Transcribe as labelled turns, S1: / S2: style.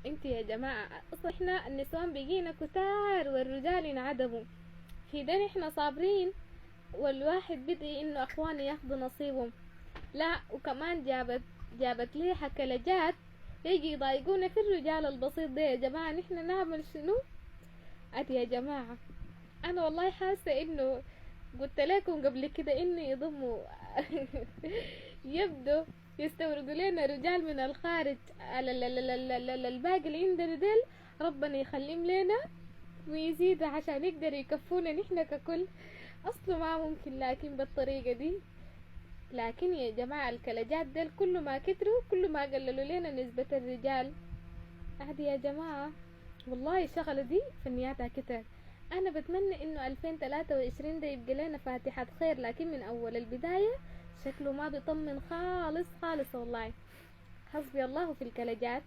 S1: انت يا جماعة اصلا احنا النسوان بقينا كتار والرجال انعدموا، في ده احنا صابرين والواحد بدي انه اخواني ياخدوا نصيبهم. لا وكمان جابت لي حكلجات يجي يضايقونا في الرجال البسيط ده. يا جماعة نحن نعمل شنو؟ ادي يا جماعة انا والله حاسة انه قلت لكم قبل كده انه يضموا يبدو يستوردوا لنا رجال من الخارج على الباقي اللي عندنا ديل، ربنا يخليهم لنا ويزيد عشان يقدر يكفونا نحن ككل. اصله ما ممكن لكن بالطريقة دي. لكن يا جماعة الكلجات ديل كل ما كتروا كل ما قللوا لنا نسبة الرجال. عادي يا جماعة والله الشغلة دي فنياتها كتر. انا بتمنى انه 2023 ده يبقى لنا فاتحة خير، لكن من اول البداية شكله ما بيطمن خالص خالص والله. حسبي الله في الكلجات.